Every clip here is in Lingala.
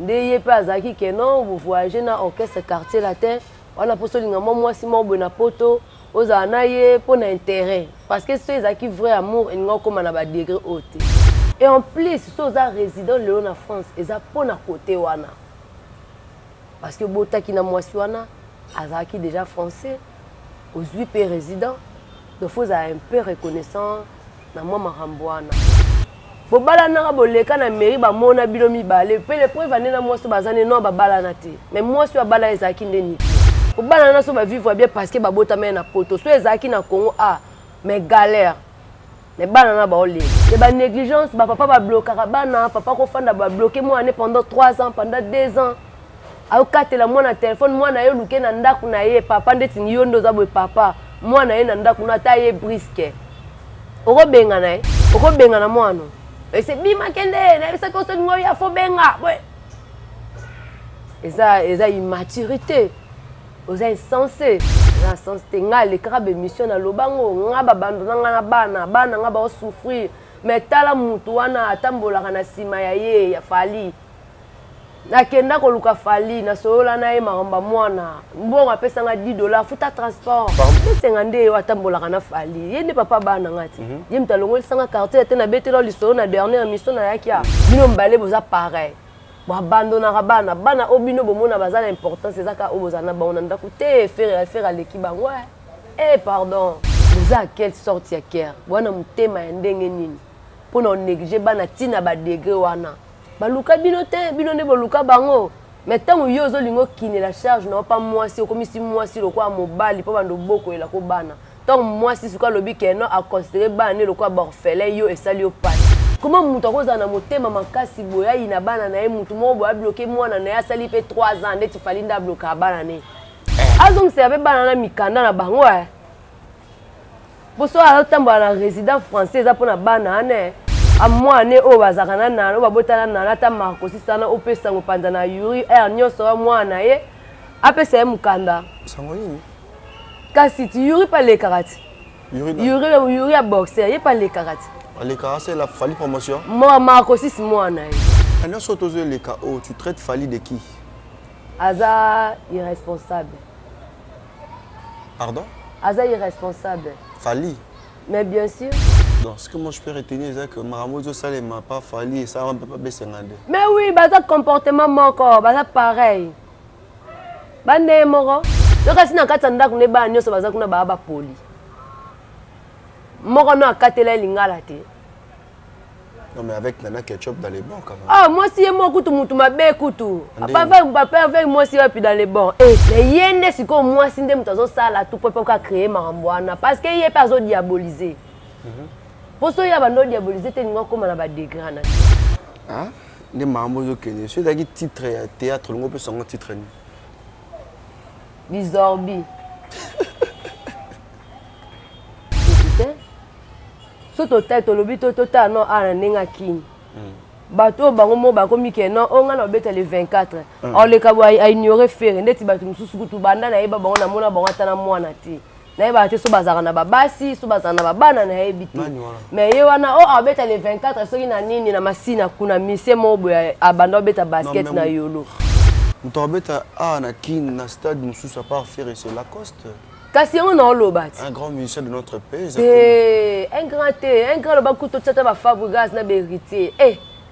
ndeye pe azaki que non vous voyagez na orchestre quartier latin wana poso linga moi si mo na poto oza na ye pour na intérêt parce que ceux qui vrai amour et nga comme na ba degré haute et en plus ceux résident Léon na France eza pour na côté wana parce que bota ki na mwasi wana azaki déjà français aux 8 pays résidents donc faut un peu reconnaissant na moi marambo wana bobala na boleka na mairie ba mona bino mibale pe le preuve ane na mwasi bazane non babala na te mais mwasi wa bala ezaki ndeni bobala na so ba vivre bien parce que babota mais na poto so ezaki na Congo mais galère mais bana na ba olé et ba négligence ba papa ba bloquer bana papa ko fanda ba bloquer moi ane pendant 3 ans pendant 2 ans au katela moi na téléphone moi na yo luke na ndaku na ye papa ndeti ni yondo za boy papa moi na ye na ndaku na ta ye brisque okobenga na ye okobenga na mwana et c'est bima kende na ça ko so ngo ya fo benga boy eza immaturité oza insensé na sens tenga le crabe mission na lobango nga babando na bana nga ba souffrir mais tala mutu wana atambola kana sima ya ye ya fali nakenda ko luka fali na solola na ye maramba mwana mbongo apesa nga $10 futa transport pesenga nde watambola kana fali ye ne papa bana ngati ye mtalongo lisanga quartier te na betelo lisolo na dernière mission na yakia bino mbale boza pareil bo abandona bana obino bomona bazala importance ezaka obozana bana ndako te faire l'équipe bango pardon boza quelle sorte ya cœur bwana mutema ya ndenge nini pona négliger bana tina ba degré wana baluka bino te bino ne boluka bango mais tant yo zo lingo kine la charge non pas moi si comme si moi si lokwa mobali po bando boko ela ko bana tant moi si suka lobi ke non a considérer bana lokwa borfelin yo et sali yo pas comment mutu akoza na motema makasi boya ina bana na ye mutu mo boya bloquer mwana na ya sali pe 3 ans ndeti fali nda bloquer bana ne azong se ave bana na mikanda na bango boso a tambola na résident français za pona bana ne a moi ne o bazakana na o babotana na ata makosi sana opesa ngopanda na yuri nyonso wa mwana ye apesa ye mukanda sango nini kasi ti yuri pa le karate yuri a boxer ye pa le karate les cas c'est la Fali promotion moi makosi si mwana ye alors surtout les cas tu traites Fali de qui aza irresponsable pardon aza irresponsable Fali mais bien sûr donc ce que moi je peux retenir c'est que Maramozo Salé m'a pas Fali et ça on peut pas baisser ngande mais oui baza comportement moko baza pareil bande moko donc si na kata ndako ne ba nyoso baza kuna ba poli moko no akatela lingala te non mais avec Nana Ketchup dans les bons quand même moi si moi kutu mutu mabe kutu papa avec moi si puis dans les bons mais yende siko moi si ndem tazo sala tout pour créer marambwana parce que yé pas diaboliser pour ça ya bando diaboliser te ningo comme na ba degrana ne Maramozo Kenya c'est daki titre ya théâtre ngo peut son titre ni Bizorbi soto tête lobi tota non ana nenga kini bato bango mo bakomi ke non onga na beta le 24 on le kabo a ignorer faire ndeti bato mususu kutu banda na yeba bango na mona bango tana mwana te na yeba te so bazaka na babasi so bazana babana na yebiti mais ye wana abeta le 24 soki na nini na masina kuna mise mobo abanda beta basket na yolo muto beta na kini na stade mususu à part faire c'est Lacoste. Kasi on a l'obati. Un grand musicien de notre pays. Un grand loba kuto tata ba Fabregas na héritier.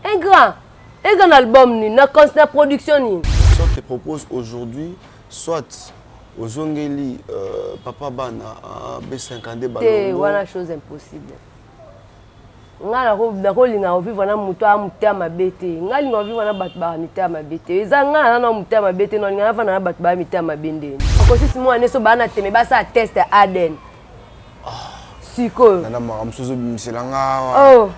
Un grand album ni na production ni. Soit te propose aujourd'hui, soit aux Zongeli Papa Bana B52 balongo. Voilà chose impossible. Ngala ko linga vivre na muto a mutema bete. Ngali ngo vivre na bat ba mitema bete. Eza ngala na mutema bete no ngala fa na bat ba mitema bende. Akosi si mwana so bana teme ba sa test Aden. Siko. Nana maramsuzo biselanga.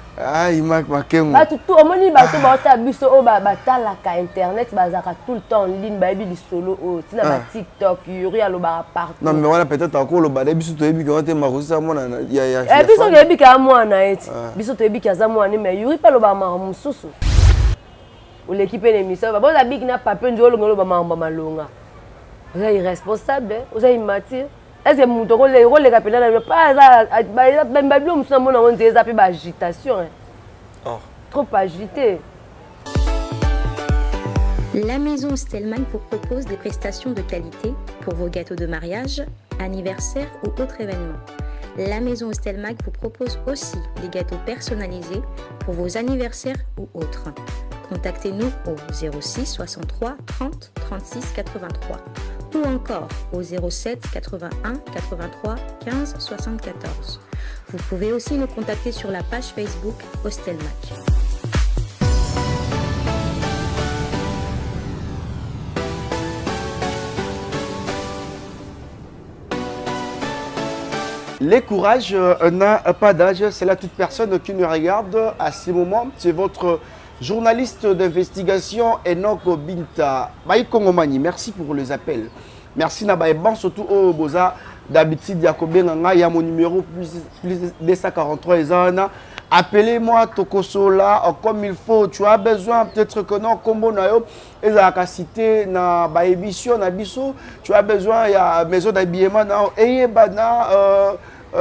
Imak makengo. Ba tout omoni ba to ba ta biso o ba batala ka internet bazaka tout le temps en ligne ba bi solo o tina ba TikTok yuri aloba partout. Non mais voilà peut-être encore ba biso to ebi quand te makosi sa mwana ya. Biso ke ebi ka mwana eti. Biso to ebi ka za mwana mais yuri pa loba maramsusu. Ou l'équipe l'émission ba boza big na pape njolo ngolo ba mamba malonga. Vous êtes irresponsable, vous êtes immature. Est-ce que vous avez le capitaine pas agitation. Trop agité. La maison Stelmach vous propose des prestations de qualité pour vos gâteaux de mariage, anniversaire ou autres événements. La maison Stelmach vous propose aussi des gâteaux personnalisés pour vos anniversaires ou autres. Contactez-nous au 06 63 30 36 83 ou encore au 07 81 83 15 74. Vous pouvez aussi nous contacter sur la page Facebook Stelmach. Les courages n'a pas d'âge, c'est là toute personne qui nous regarde à ce moment. C'est votre journaliste d'investigation Enoch Binta. Baï Kongomani, merci pour les appels. Merci Nabaye Ban, surtout au Boza. D'habitude, il y a mon numéro plus 243 et zana. Appelez-moi Tokosola comme il faut. Tu as besoin peut-être que non, comme on a et la cité na ba émission na biso. Tu as besoin il y a maison d'habillement na et bana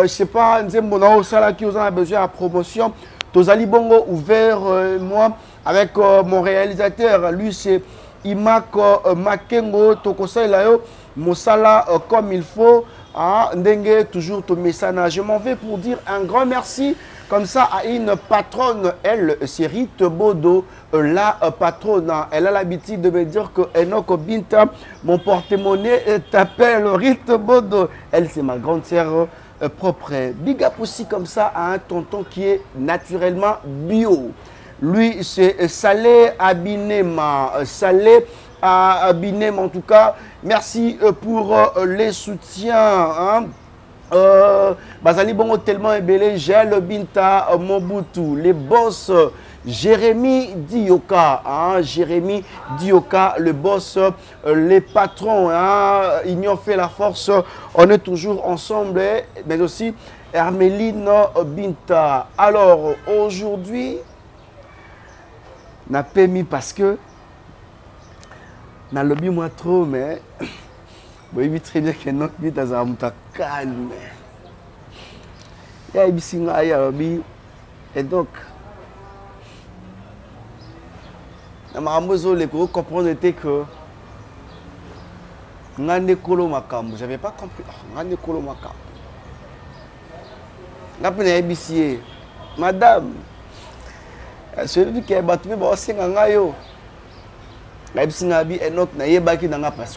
je sais pas nzembo na osala qui a besoin de promotion. Tozali bongo ouvert moi avec mon réalisateur lui c'est Imak Makengo Tokosala yo mosala comme il faut. Ah, Ndenge, toujours ton message. Je m'en vais pour dire un grand merci comme ça à une patronne, elle, c'est Rite Bodo, la patronne. Elle a l'habitude de me dire que Enoch Binta, mon porte-monnaie t'appelle Rite Bodo. Elle, c'est ma grande sœur propre. Big up aussi comme ça à un tonton qui est naturellement bio. Lui, c'est Salé Abinema. Salé Abinem en tout cas. Merci pour les soutiens. Bazali Bongo tellement ébélé, Gel Binta Mobutu, les boss, Jérémy Dioka, Jérémy Dioka, le boss, les patrons, ils ont fait la force, on est toujours ensemble, mais aussi Herméline Binta. Alors aujourd'hui, n'a pas mis parce que n'a lobby moi trop, mais oui, très bien que notre vie dans un monde calme. Il y a des signes à et donc, je comprendre que n'avais pas compris. Madame, celui qui a battu, c'est un yo. parce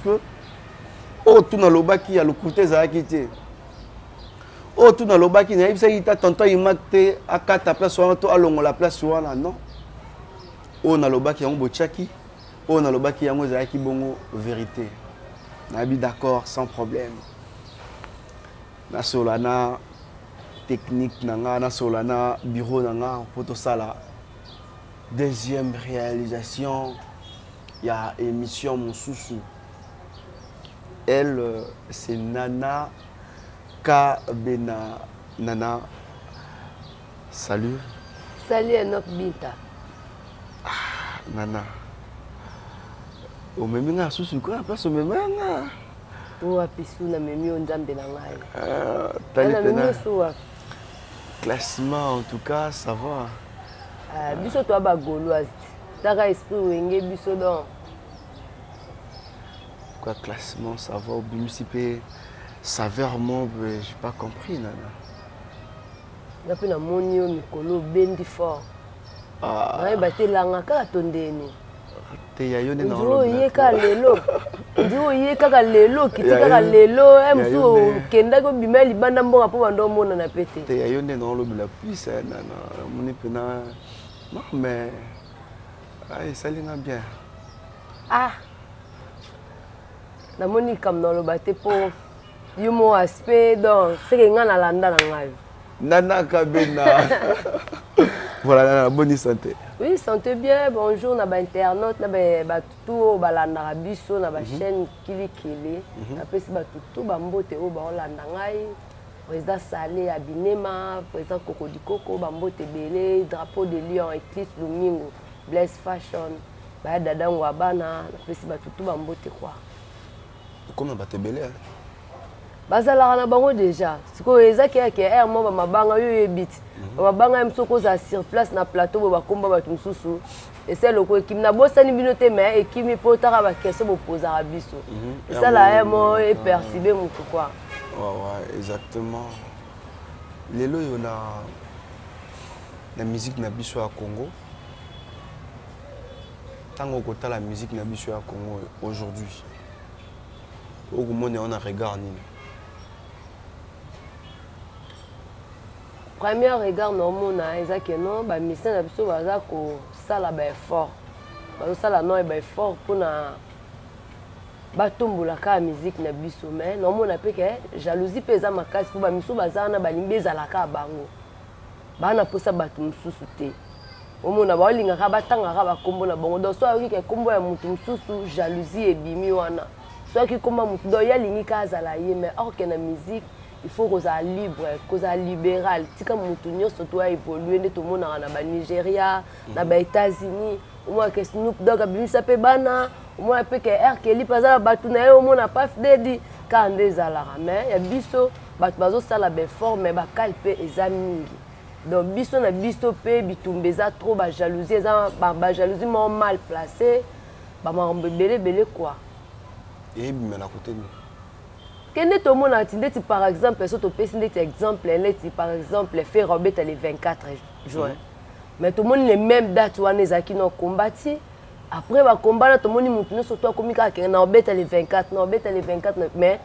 que oh tout na lobaki ya lokuté zaki te oh tout na lobaki na ibisa ita tonton imakte akata place wana to alongo la place wana non oh na lobaki yango bochaki oh na lobaki yango zaki bongo vérité na bi d'accord sans problème na solana technique nanga na solana bureau nanga poto sala deuxième réalisation il y a émission Monsousou. Elle, c'est Nana Kabena. Nana, salut. Salut Enoch Binta. Ah, Nana. Au même temps, sous quoi la place au même temps? Ou à Pissou, na memi on zambe na ngai. Classement, en tout cas, ça va. Biso toi ba gauloise. Taka esprit wenge biso donc. Quoi classement, ça va au municipal, saveur mon, j'ai pas compris Nana. D'après la monio mikolo bendi fort. Ah. Ouais baté langa ka tondeni. Te yayone na lo. Ye ka lelo. Ndio ye kaka lelo kitika lelo emso kenda ko bimeli banda mbonga po bando mona na pété. Te yayone na lo bila plus Nana. Moni pena. Non mais ça l'est bien. Ah. Na moni comme dans le bateau pour yumo aspect donc c'est que ngana landa na ngai. Nana Kabena. Voilà, Nana, bonne santé. Oui, santé bien. Bonjour na ba internaute na ba tout balanda biso na ba chaîne Kili. Après si ba tout ba mbote o ba landa ngai. Président Salé Abinema, président Cocody Coco, ba mbote belé, drapeau de Lion Eclipse Domingo, Bless Fashion. Ba dada ngwabana, après si ba tout ba mbote quoi. Comment va te belé? bazalaka na bango déjà sikoyo ezaki yake air mo bamabanga yo yebiti bamabanga msoko za sur place na plateau bo bakomba bato mosusu ese loko ekimi na bosani bino te mais ekimi mpo otaka bakestion bopozaka biso esala air mo eperturbe motu kwa ouais, exactement lelo yo na musique na biso ya Congo tango kota la musique na biso ya Congo aujourd'hui okomona on a regard nini premier regard nomona ezaki non bamisien na biso baza kosala baeffort bazosala non baeffort mpona batombolaka ya musique na biso mais nomona mpe ke jalousie mpe eza makasi mpo bamisu baza wana balingi ezalaka ya bango bana mposa bato mosusu te omona baolingaka batangaka bakombo na bango donc so ayoki ke kombo ya motu mosusu jalousie ebimi wana soki komba motu donc ye alingi ka azala ye mais orke na musique il faut kozala libre kozala libéral tika motu nyonso to aévolue nde tomonaka na banigeria na baétats-unis omona ke Snoop Dogg abimisa mpe bana omona mpe ke R Kelly mpe aza na bato na ye omona Puff Daddy kaka nde ezalaka mais ya biso bato bazosala baeffort mais bakali mpe eza mingi donc biso na biso mpe bitumba eza trop bajalousie eza bajalousie moko mal placé bamakambo ebelebele quoi eyebimela kote nini kende tomona ti ndeti par exemple so topesi ndeti exemple neti par exemple fe robeta le 24 juin mais tomoni les mêmes dates wana ezalaki na kombati après bakomba na tomoni motu nyonso to akomi kaka na obeta le 24 na obeta le 24 mais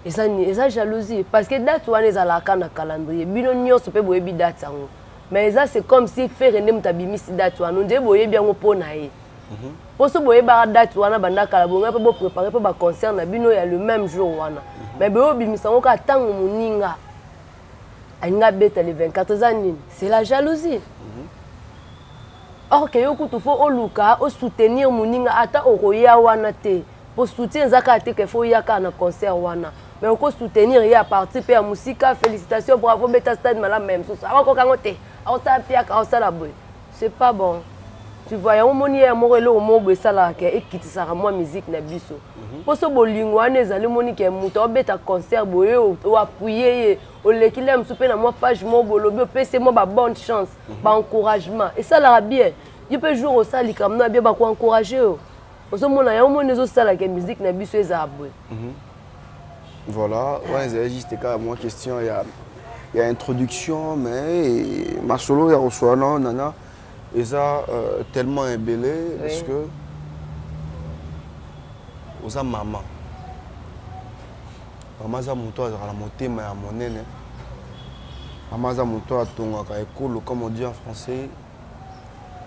eza jalousie parce que date wana ezalaka na calendrier bino nyonso mpe boyebi date yango mais eza c'est comme si fere nde moto abimisi date wana ondie boyebi yango mpo na ye mpo so boyebaka date wana bandakala bonga mpe boprépare mpe baconcert na bino ya le même jour wana mais boyobimisa yango kaka ntango moninga alingi abeta le 24 eza nini c'est la jalousie or ke yo kutu fo oluka osoutenir moninga ata okoya wana te po soutien eza kaka te ke fo oyaka na concert wana mais okosoutenir ye a partir mpe ya mosika félicitation bravo beta stade malamu ya mosusu akokokango te akosala piaka akosala boye c'est pas bon tu vois yango moni ye moko eloko moko boye esalaka ke ekitisaka mwa musique na biso mpo so bolingo wana ezali moni ke moto obeta concert boye oapuye ye olekili ya mosu mpe na mwa page moko bolobi opesi mwa babonne chance baencouragement esalaka bien ye mpe jour osala likambo na bien bakoencourage yo ozomona yango moni ezosalaka musique na biso ezala boye voilà ouais c'est juste ka moi question il y a introduction mais ma solo ya reçoit nana eza tellement ébélé parce que oza mama za moto azala motema ya monene mama za moto atongaka ekolo comme on dit en français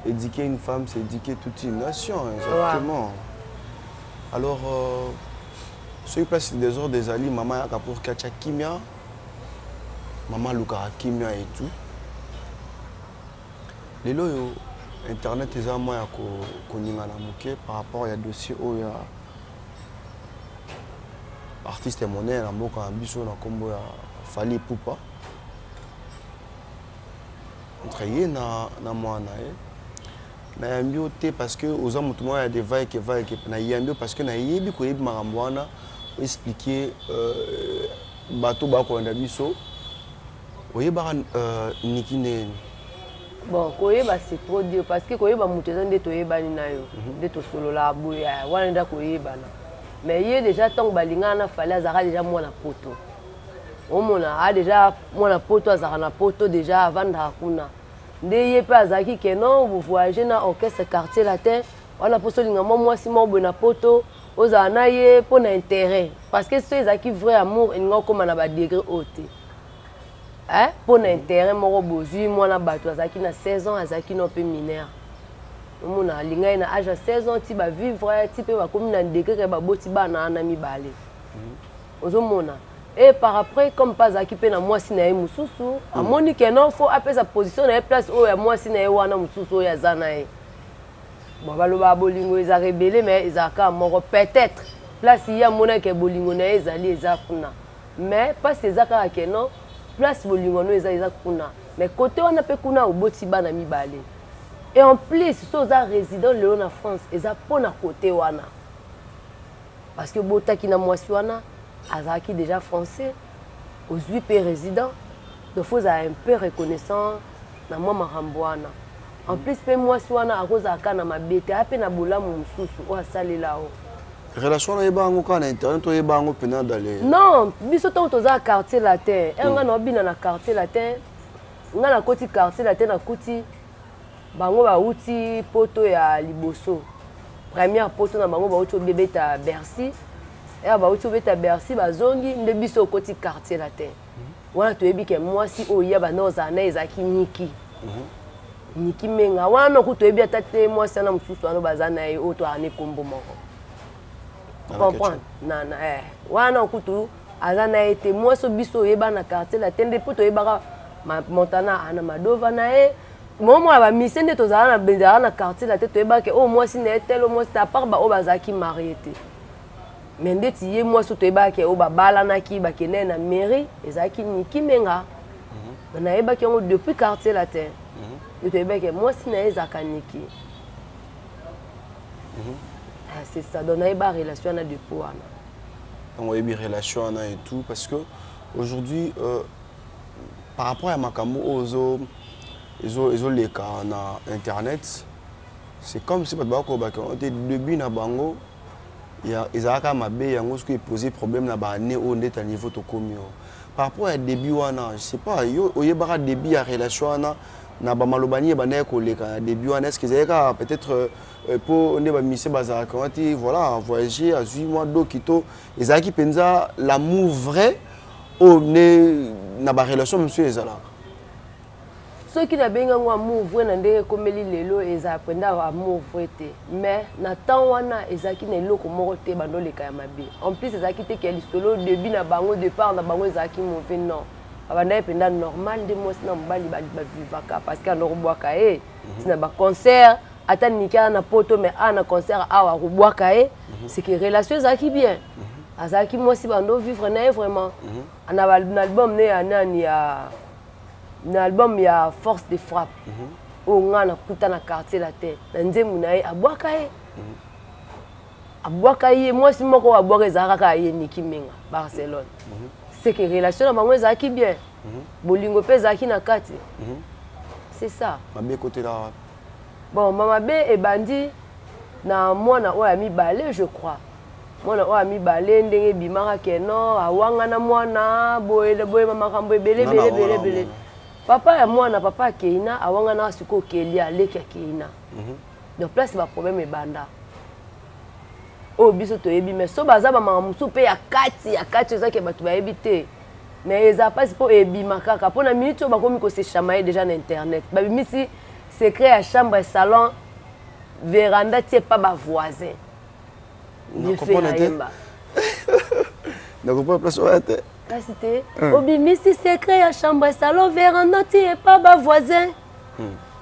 éduquer une femme c'est éduquer toute une nation exactement alors soki place des ordres des alliés mama yaka pour katia kimia mama lukaka kimia et tout lelo yo internet eza moya koningana moke par rapport ya dossier oyo ya artiste monene na mboka na biso na nkombo ya Fally Ipupa entre ye na mwana ye nayambi yo te parce que oza motu moko ya devayeke nayambi yo parce que nayebi koyebi makambo wana oexplike bato bakolanda biso oyebaka niki neni bon koyeba c'est trop dur parce que koyeba moto eza nde toyebani na yo nde tosolola boye wana nde koyebana mais ye déjà ntango balingaka na Fally azalaka déjà mwana poto omona déjà mwana poto azalaka na poto déjà avandaka kuna nde ye mpe azalaki ke non voyage na orchestre quartier latin wana mpo solinga mwa mwasi moko boye na poto ozala na ye mpo na intérêt parce que so ezalaki vrai amour elinga okóma na badegré oyo te mpo na intérêt moko bozwi mwana bato azalaki na 16 ans azalaki no mpe minere omona alinga ye na age ya 16 ans ti bavivre ti mpe bakomi na degré ke baboti bana na mibale ozomona et par après comme mpe azalaki mpe na mwasi na ye mosusu amoni ke non fo apesa position na ye place oyo ya mwasi na ye wana mosusu oyo aza na ye bon balobaka bolingo eza rebele mais ezalaka moko peut-être place ye amonake bolingo na ye ezali eza kuna mais place eza kaka ke non place bolingo no eza kuna mais côté wana pe kuna oboti bana mibale et en plus so za résident leo na France eza pona côté wana parce que botaki na mwasi wana azalaki déjà français ozwi pe résident donc faut être un peu reconnaissant na mwa makambo wana en plus pe mwasi wana akozalaka na mabe te ape na bolamu mosusu oyo asalela o relation na yeba yango kaka na internet oyeba yango mpena dale non biso ntango toza quartier latin nga na obina na quartier latin nga nakoti quartier latin nakuti bango bauti poto ya liboso première poto na bango bauti obebeta Bercy et bauti obeta Bercy bazongi nde biso okoti quartier latin wana toyebi ke mwasi oyo ya bana ozala na ezalaki niki niki menga wana oku toyebi ata te mwasi ana mosusu wana baza na ye oyo toyane kombo moko comprendre wana okutu aza na ye te mwasi biso oyeba na quartier latin nde mpo toyebaka montana ana madova na ye momo ya bamisie nde tozala na benzala na quartier latin toyebaka oyo mwasi na ye tel oyo mwasi te apart baoyo bazalaki marie te mais ndeti ye mwasi toyebaki oyo babalanaki bakende na mairie ezalaki niki menga nayebaki yango depuis quartier latin nde toyebaki mwasi na ye ezalaka niki c'est ça donc nayeba relation wana depuis wana donc oyebi relation wana et tout parce que aujourd'hui par rapport à makambo oyo ezoleka na internet c'est comme si bato bakobaki te début na bango ezalaka mabe yango soki eposer problème na baane oyo ndeti ya niveau tokomi oyo par rapport à début wana je sais pas yo oyebaka début ya relation wana na bamalobani ebandaki koleka na début wana est-ce que ezalaka peut-être mpo nde bamisie bazalaka wana ti voilà voyager azwi mwa dokito ezalaki mpenza l'amour vrai oyo nde na barelation mosusu ezalaka soki nabengango amour vrai na ndenge ekomeli lelo ezala mpenza amour vrai te mais na temps wana ezalaki na eloko moko te bandoleka ya mabe en plus ezalaki te ke lisolo début na bango départ na bango ezalaki mauvais non abandaki mpenza normal nde mwasi na mobali bavivaka parce que anokobwaka ye tina baconcert ata nika na poto mais ana concert awa akobwaka ye c'est que relation ezalaki bien azalaki mwasi bando vivre na ye vraiment na album ne ya nani ya na album ya force de frappe oyo nga nakuta na quartier latin na nzembo na ye abwaka ye mwasi moko oyo abwaka ezalaka kaka ye niki menga Barcelone c'est que relation na bango ezalaki bien bolingo mpe ezalaki na kati c'est ça mabe côté là bon mamabe ebandi na mwana oyo ya mibale je crois mwana oyo ya mibale ndenge ebimaka keno awangana mwana boyeba makambo ebele papa ya mwana papa ya keina awangana sikoyo kelia aleki ya keina donc place baproblème ebanda oyo biso toyebi mais so baza bamaka mosusu mpe ya kati ezaki bato bayebi te mais eza mpasi mpo ebima kaka mpo na minute oyo bakomi kosechamaye déjà na internet babimisi secret ya chambre salon véranda tie pa bavoisin nakopona place oyo te kasi te obimisi secret ya chambre salon véranda tie pa bavoisin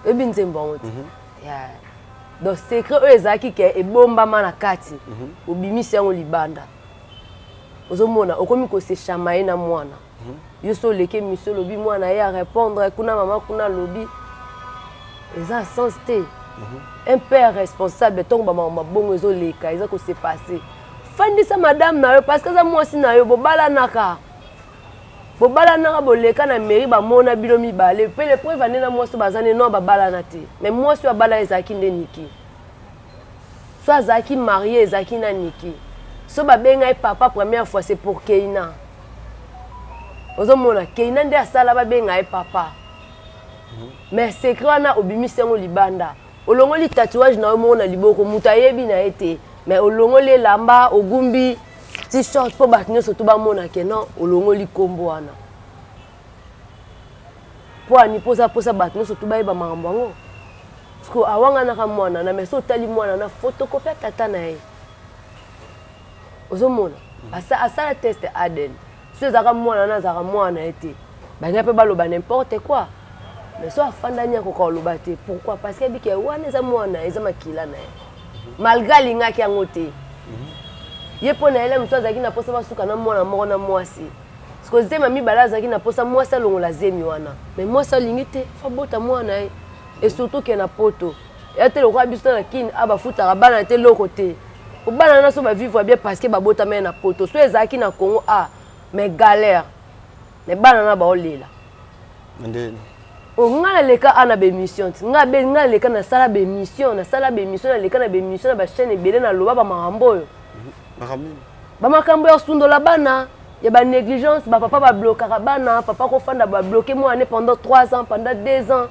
oyebi nzembo yango te donc secret oyo ezalaki ke ebombama na kati obimisi yango libanda ozomona okomi kosechamaye na mwana yo so oleki misio lobi mwana ye arépondre kuna mama kuna lobi eza sens te un père responsable ntongo bamama mabongo ezoleka eza kosepase fandisa madame na yo parce que eza mwasi na yo bobalanaka boleka na mairie bamona bino mibale mpe le preuve ande na mwasi baza ne non babalana te mais mwasi oyo abala ezalaki nde niki so azalaki marie ezalaki na niki so babenga ye papa première fois c'est pour keina ozomona keina nde asala babenga ye papa mais secret wana obimisi yango libanda olongoli tatouage na yo moko na liboko moto ayebi na ye te mais olongoli elamba ogumbi t-shirt mpo bato nyonso to bamonake non olongoli nkombo wana mpo ani posa bato nyonso to bayeba makambo yango parceke awanganaka mwana na mais so otali mwana na photocopie ya tata na ye ozomona asala test ADN so ezalaka mwana na azalaka mwana ye te banya mpe baloba n'importe quoi mais so afandani akoka oloba te pourquoi parce que ebike wana eza mwana eza makila na ye malgré alingaki yango te ye mpo na ele moto azalaki na posa basuka na mwana moko na mwasi parceke zema mibale azalaki na posa mwasi alongola zemi wana mais mwasi alingi te fabota mwana ye et surtout ke na poto ya te lokola biso na kini abafutaka bana te loko te Au bana na so ba vivre bien parce que ba bota mais na poto. So ezaki na Congo mais galère. Mais bana na ba olela. Ndeni. Nga leka ana be mission. Nga leka na sala be mission, na leka na be mission na ba chaîne ebele na loba ba makambo yo. Makambo. Ba makambo ya sundola bana. Il y a ba négligence, ba papa ba bloquer bana, papa ko fanda ba bloquer moi pendant 3 ans, pendant 2 ans.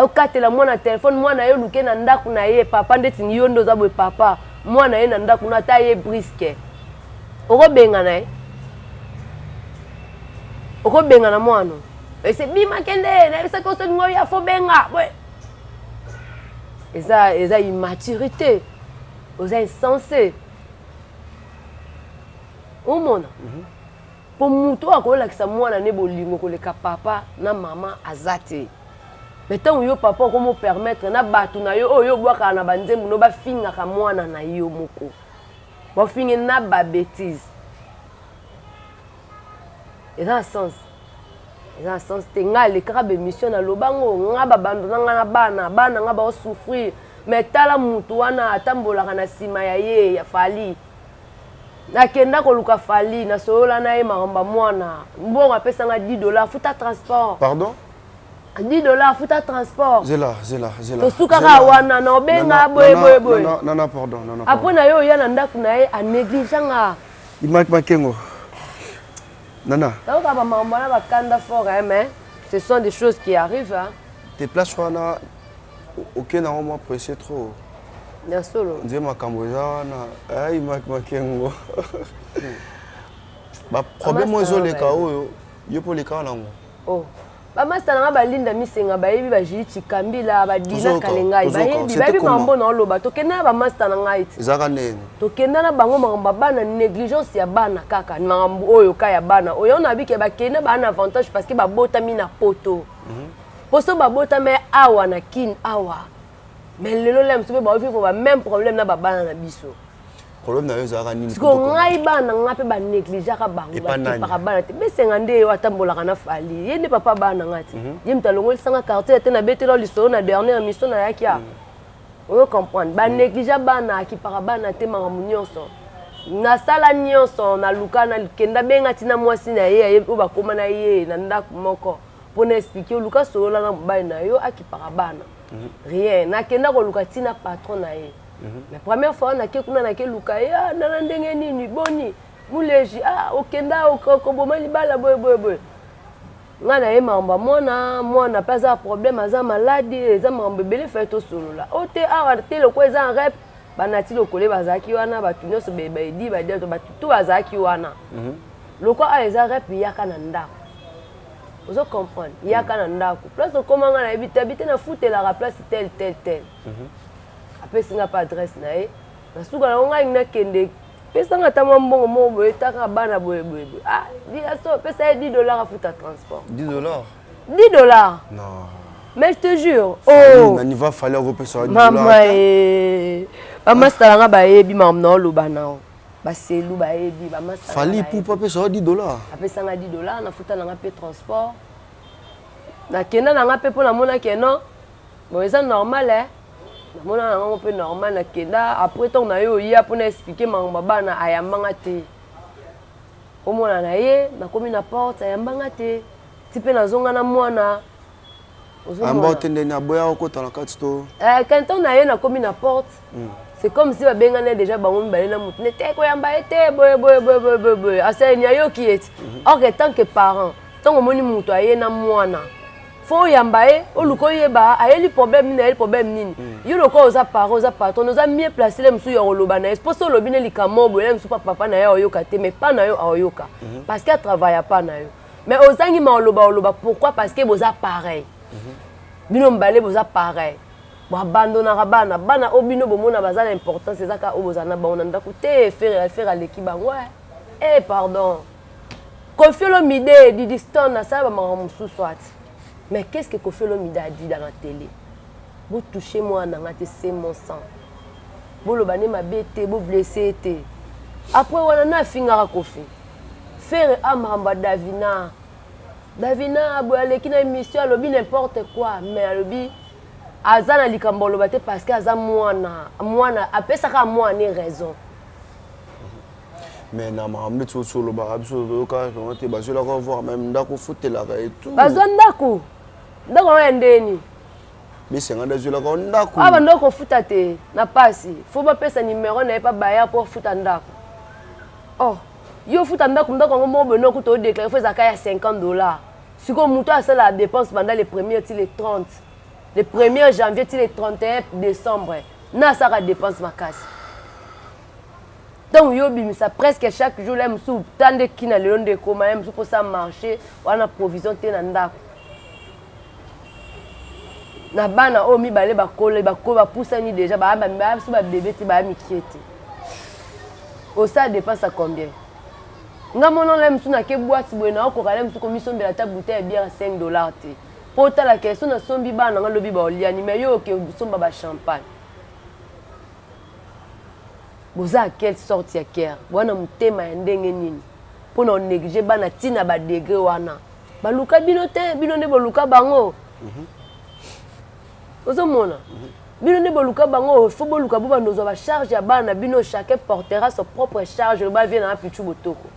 Au katela moi na téléphone, moi na yo luke na ndaku na ye papa ndeti ni yo ndoza boy papa. Moi na ye na ndaku na ta ye brisque. Oko benga na ye. Oko benga na moi no. Et c'est bima kende, na bisa ko so ngoy ya fo benga. Boy. Eza immaturité. Oza insensé. Au monde. Pour muto akolakisa mwana ne bolingo koleka papa na mama azate. Mais tant yo papa comment permettre na batu na yo oyo bwaka na banzembu no ba finga ka mwana na yo moko. Ba finga na ba bêtise. Et dans sens. Dans sens tenga le karabe mission na lobango nga ba bando na bana nga ba souffrir. Mais tala mutu wana atambola kana sima ya ye ya fali. Nakenda koluka fali na solola na ye maramba mwana mbongo apesanga $10 futa transport. Pardon? $10 futa transport. Zela. To sukaka wana na obenga boy. Non, pardon. Après na yo ya na ndaku na ye a négliganga. Imak Makengo. Nana. Donc ba maramba na ba kanda fort mais ce sont des choses qui arrivent hein. Tes places wana aucun moment pressé trop. Bien solo. Nze makambo wana ai Makengo. Ba problème ozo leka oyo yo po leka nango. Oh. Ba master nga balinda misenga bayebi ba jiti kambila ba dina kalengai bayebi mambo na loba to kenda ba master na ngai ti. Zaka nene. To kenda na bango mangamba bana négligence ya bana kaka mambo oyo ka ya bana. Oyo na bike ba kenda ba na avantage parce que ba bota mi na poto. Poso ba bota me awa na kin awa. Mais lelo lem sobe ba vivre ba même problème na ba bana na biso. Problème na yo zaka nini? Parce que ngai bana nga pe ba négliger ka bango ba pa bana te be senga nde yo atambola kana fali. Ye ne papa bana ngati. Ye mtalongoli sanga quartier te na betelo liso na dernière mission na yakia. Oyo comprendre ba négliger bana ki para bana te mangamu nyonso. Na sala nyonso na lukana kenda benga tina mwasi na ye o ba koma na ye na ndaku moko. Pour expliquer luka solo na mobali na yo akipara bana. Rien na kenda ko luka tina patron na ye. La première fois na ke kuna na ke luka ya na ndenge nini boni muleji okenda okoboma libala boy. Nga na ye mamba mwana pas problème aza maladie eza mamba bele fait to solo la. Ote awa te le ko eza en rep banati lo kole bazaki wana batunyo so bebe di ba dia to batutu bazaki wana. Loko eza rep yaka na ndako. Vous comprenez? Il y a qu'un ndako. Place comment on a habité na foot la place tel. Après si n'a pas adresse nae. Na suka na nga ina kende. Pesa nga tama mbongo mo boy taka bana boy. Dis la so pesa $10 à foutre à transport. $10? $10. Non. Mais je te jure. Oh. Il va falloir repasser $10. Maman stala ba yebi mam na lo bana. Ba selu ba yebi ba masa. Fali pour pas payer $10. Après ça nga $10 na futa na nga pe transport. Na kenda na nga pe pour na mona keno. Bon c'est normal hein. Na mona na nga pe normal na kenda après ton na yo ya pour na expliquer mamba bana ayambanga te. Au mona na ye na komi na porte ayambanga te. Tipe na zonga na mwana. Amba tende na boya okota na katsto. Quand on a ye na komi na porte. C'est comme si babengane déjà bango balé na mutu nete ko yamba été boy asa nya yo ki eti or que tant que parent tant moni mutu aye na mwana fo yamba e oluko yeba ayeli problème nini yo loko oza parent oza patron oza mieux placé le msu yo loba na esposo lobine likamo boye msu papa na yo yoka te mais pas na yo ayoka parce qu'elle travaille pas na yo mais ozangi ma loba pourquoi parce que boza pareil bino mbale boza pareil. Bon abandonner bana obino bomona bazana importance ezaka obozana ba onanda côté faire à l'équipe ouais pardon Koffi Olomide dit distant na ça ba mamusu soit mais qu'est-ce que Koffi Olomide a dit dans la télé vous touchez moi na ngate c'est mon sang vous le bané ma bête vous blessé été après on a fingara Koffi faire amamba Davina boy aleki na émission alobi n'importe quoi mais alobi azana likambo lobate parce que aza mwana apesaka mwana raison. Mais na mahambe tu solo ba biso ka te ba la voir même ndako fotela et tout. Bazwa ndako endeni. Mais c'est nganda la ko ndako. Aba ndako futa te na pasi. Faut ba pesa numéro na pas baya pour futa ndako. Oh, yo futa ndako ngo bono ko to déclarer faut zakaya $50. Siko muto a la dépense pendant les premiers les 30. Le 1er janvier le 31 décembre. Na ça la dépense ma casse. Donc yo bimisa presque chaque jour là msou tande kina le long de koma msou pour ça marcher wana provision te na ndako. Na bana o mi balé ba kole ba poussa ni déjà ba so ba bébé ti ba mikiete. Au ça dépense à combien? Nga mono là msou na ke boîte boy na ko kala msou commission de la table bouteille bière $5 te. Pour ta la question na sombi bana nga lobi ba oliani mais yo ke somba ba champagne. Boza à quelle sorte ya cœur wana mutema ya ndenge nini pona négliger bana tina ba degré wana baluka bino te bino ne boluka bango ozomona bino ne boluka bango faut boluka bo bandozo ba charge ya bana bino chacun portera sa propre charge ba vient na pichu botoko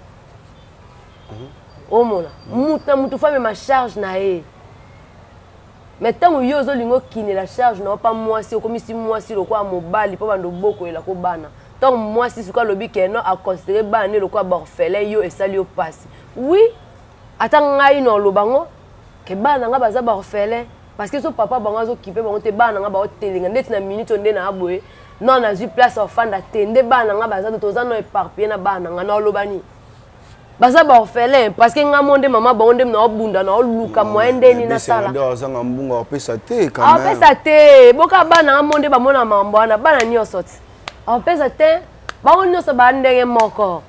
omona mutu fa ma charge na e mais tant yo zo lingo kine la charge na pas moi si comme si moi si lokwa mobali po bando boko ela ko bana. Donc moi si suka lobi keno a considérer bana le quoi borfelin yo et ça lui passe. Oui, attends ngai no lobango ke bana nga baza borfelin parce que son papa bango zo kipe bango te bana nga ba hotelinga ndeti na minute onde na aboye non na ju place ofanda tende bana nga baza to za no éparpillé na bana nga na lobani. Baza borfelin parce que nga monde maman bango ndem na obunda na oluka moende ni na sala. Ndio azanga mbunga opesa te quand même. Opesa te boka bana nga monde ba mona mambo na bana ni osoti. Opesa te bango nyonso ba ndenge moko.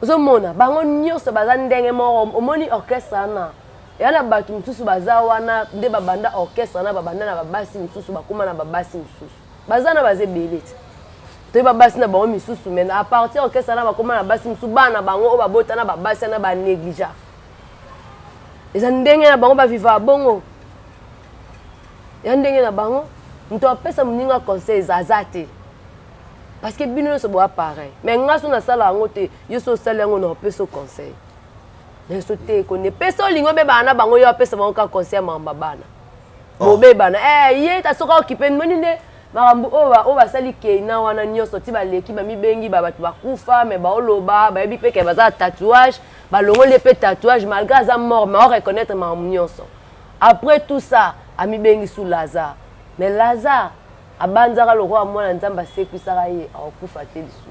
Ozomona bango nyonso baza ndenge moko omoni orchestre na. Yana batu msusu baza wana nde babanda orchestre na babanda na babasi msusu bakuma na babasi msusu. Baza na baze belete. Te babasi na bango misusu mais à partir orchestre na bakuma na basi msusu bana bango o babota na babasi na ba négligea. Eza ndenge na bango ba viva bongo. Ya ndenge na bango mto apesa muninga conseil azate. Parce que bino se boit pareil. Mais nga so na sala ngote yo so sala ngo na peso conseil. Mais so te ko ne peso lingo be bana bango yo pesa bango ka conseil mamba bana. Bo be bana ye ta soka okipe moni ne marambu o ba sali ke na wana nyoso ti ba leki ba mi bengi ba batu ba kufa mais ba oloba ba bi pe ke ba za tatouage ba longo le pe tatouage malgré za mort mais on reconnaître ma nyoso. Après tout ça a mi bengi sous Lazare. Mais Lazare abanzaka loko wa mwana nzamba sekwisaka ye akufa te lisusu.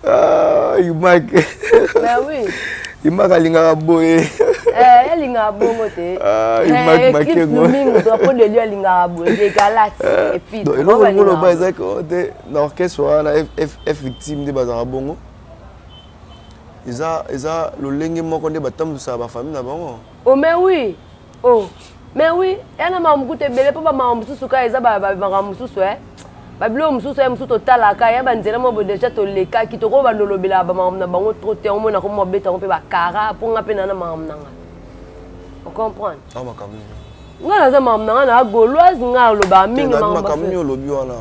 Ah, Imak. Mais oui. Imak alingaka boye. Alingaka bongo te. Imak makengo. Mingo to po de lui alingaka boye de galati et puis. Donc eloko ngolo ba ezaka te na orchestre wana F victime de bazaka bongo. Eza lolenge moko nde batambusa ba famille na bango. Oh mais oui. Oh. Mais oui, elle a mamouté belé papa mamoussou ka eza ba mamoussou ba bilo moussou moussou total aka ya banzela mo déjà to leka ki to ko ba lobela ba mamna bango trop te on na ko mo beta on pe ba kara pour nga pe na mamna nga. On comprend? Ah makamni. Nga za mamna na gauloise nga lo ba mingi mamna. Makamni lobi wana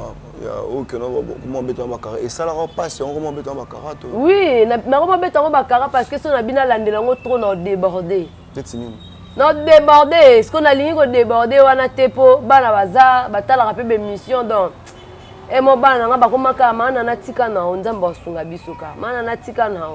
ya OK no mo beta ba kara et ça la passe on mo beta ba kara to. Oui, na ko beta ba kara parce que son abina landela ngo trop na déborder. Peut-être nini. Non déborder, ce qu'on a ligne ko déborder wana tepo bana baza batala rapé be mission donc et mo bana nga bakomaka mana na tika na nzamba osunga bisuka mana na tika na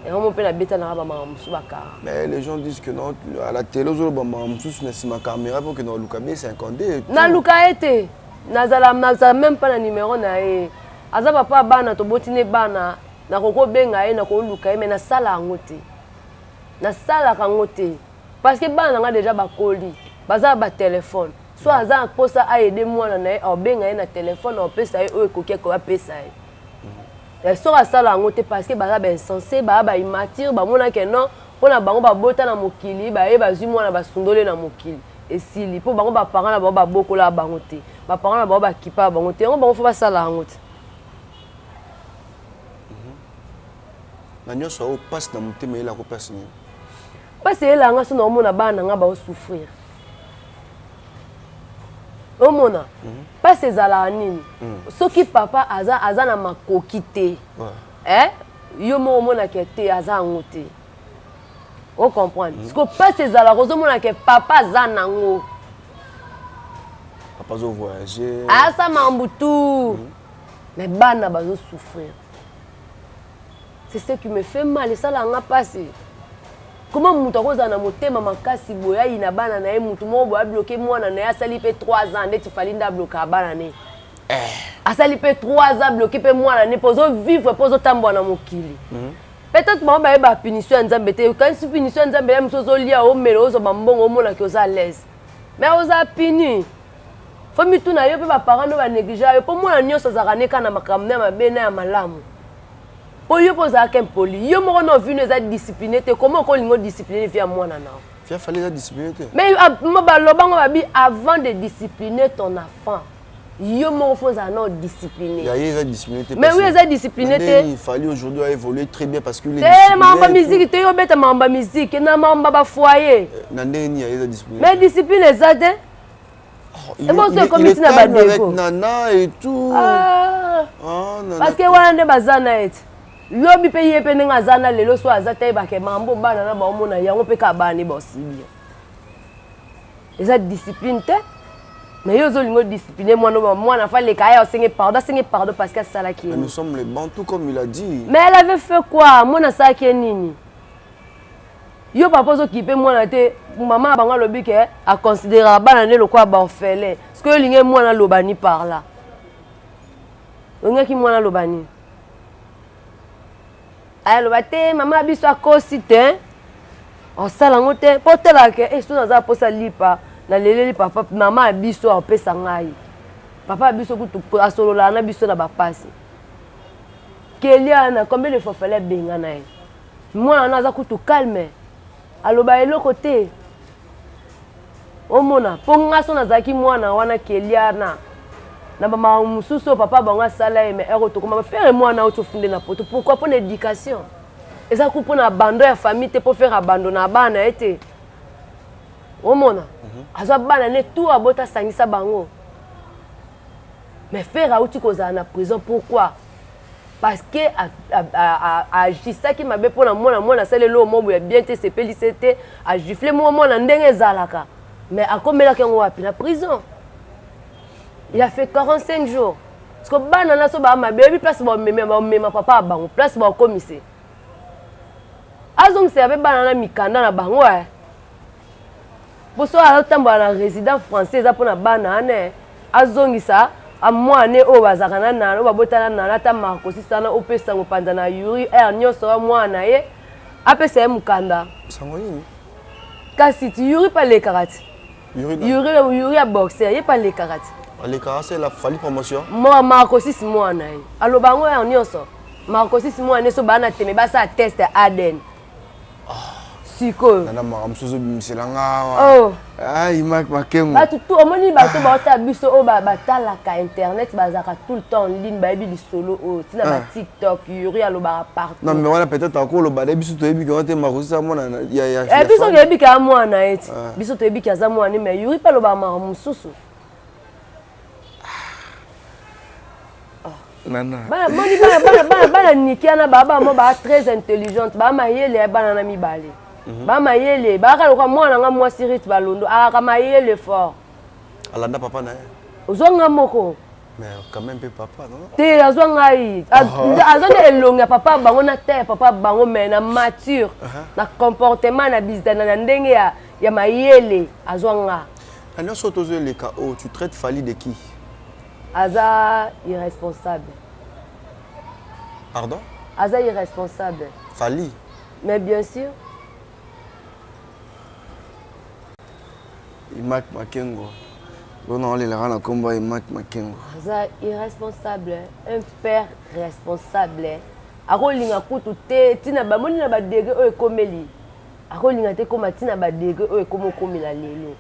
et on peut la beta na ba mamusu baka. Mais les gens disent que non à la télé zo ba mamusu na sima caméra pour que no luka B 52 na luka été nazala même pas na numéro na e azaba pa bana to botine bana na koko benga e na ko luka e mais na sala ngote na sala kangote. Parce que bana nga déjà bakoli baza ba téléphone soit aza posa a aider mwana na obenga na téléphone o pesa e o ekoki ko apesa e et so asala ngote parce que baza ba insensé ba immature ba mona ke non pona bango ba bota na mokili ba e bazui mwana basundole na mokili esili po bango ba parents na bango ba bokola bango te ba parents na bango ba kipa bango te ngo bango fo basala ngote na nyoso o passe na mutema ila ko passe ni. parce que là nga so na mona bana nga ba souffrir o mona parce que zala nini soki papa aza na makoki te yo mo mona ke te aza ngote o comprendre parce que parce que zala ko mona ke papa aza nango papa zo voyager asa mambutu mais bana ba zo souffrir. C'est ce qui me fait mal et ça là nga passé. Comment mutu akozana motema makasi boya ina bana na ye mutu mo boya bloquer mwana na ya sali pe 3 ans ndeti falinda bloquer bana ne. Asali pe 3 ans bloquer pe mwana ne pozo vivre pozo tambwa na mokili. Peut-être moi ba punition nzambe te quand si punition nzambe ya msozo lia o melo zo bambongo mona ki oza à l'aise. Mais oza puni. Faut mi tuna yo pe ba parents no ba négliger yo po mwana nyoso za kaneka na makamne ya mabena ya malamu. Po yo poza kem poli yo moko no vinu za discipliné te comment ko lingo discipliner via mwana na il fallait la discipliner mais ba lobango ba bi avant de discipliner ton enfant yo moko faut za non discipliner il y a les discipliné mais oui les discipliné te il fallait aujourd'hui évoluer très bien parce que les mamba musique te yo beta mamba musique na mamba ba foyer nandeni ya les discipliné mais discipline ezade il est avec Nana et tout parce que wana nde bazana eti lobi pe yepe nenga zana lelo so azata ba ke mambo bana na ba omona yango pe ka bani ba osibia eza discipline te mais yo zo lingo discipliner mwana fa le kaya osenga pardon parce que ça là qui nous sommes les bantous comme il a dit mais elle avait fait quoi mwana ça qui nini yo papa zo kipe mwana te maman banga lobi ke a considérer bana ne le quoi ba orphelin parce que linge mwana lobani par là onga ki mwana lobani alors bate maman biso akosi te on sala ngote potela ke so naza posa lipa na leleli papa maman biso apesa ngai papa biso kutu asolola na biso na bapasi Kéliana combien de fois fallait benga na ye moi naza kutu calme aloba eloko te omona ponga so nazaki mwana wana Kéliana na ba mususu papa banga sala e mais ero to comment faire mwana auto fondé na poto pourquoi pour l'éducation et ça pour na bando ya famille te pour faire abandonner bana été omona aza bana ne tout abota sangisa bango mais faire auti koza na prison pourquoi parce que a gista qui m'a pour na mwana sala lo mobo ya bien te sepélicité a gifler mwana ndenge zalaka mais akomela kengo wapi na prison. Il a fait 45 jours. Parce que bana na so ba ma baby place ba mema papa bango place ba commissaire. Azong serve bana na mikanda na bango Pour so ala tamba na résident français za pona bana ne azongisa a mwane o bazakana na ba botana na ta Marcos sana opesa ngopanza na Yuri nyoso wa mwana ye apesa mukanda. Sango nini? Kasi ti Yuri pa le karate. Yuri a boxer, ye pa le karate. Les carats, c'est la folie promotion. Moi, Marcos moi na. Alo bango ya nyoso. Marcos moi ne so bana teme ba sa test ADN. Siko. Nana mamsuzo bimiselanga. Oh. Ah, il m'a makengo. Ba tout omoni ba to ba ta biso o ba tala ka internet bazaka tout le temps en ligne ba bi solo o tina ba TikTok yuri alo ba partout. Non mais voilà peut-être encore le ba biso to ebi quand Marcos ça moi ya. Biso ke ebi ka moi na eti. Biso to ebi ka za moi ni mais yuri pa lo ba mamsusu. Nana. Bana nikiana baba mo ba très intelligente ba mayele bana na mibale. Ba mayele ba ka lokwa mwana nga mwa sirit balondo aka mayele fort. Alanda papa na. Ozonga moko. Mais quand même pe papa non? Te azonga yi. Azonga elonga papa bango na terre papa bango mais na mature. Na comportement na bizana na ndenge ya mayele azonga. Quand on tozo les KO, tu traites Fali de qui? Aza irresponsable. Pardon? Aza irresponsable. Fali. Mais bien sûr. Il marque Makengo. On les rend combat, il marque Makengo. Aza irresponsable. Un père responsable. Akolinga kutu te tina ba moni na ba dege o ekomeli. Akolinga te koma tina ba dege o ekomo komela lelo.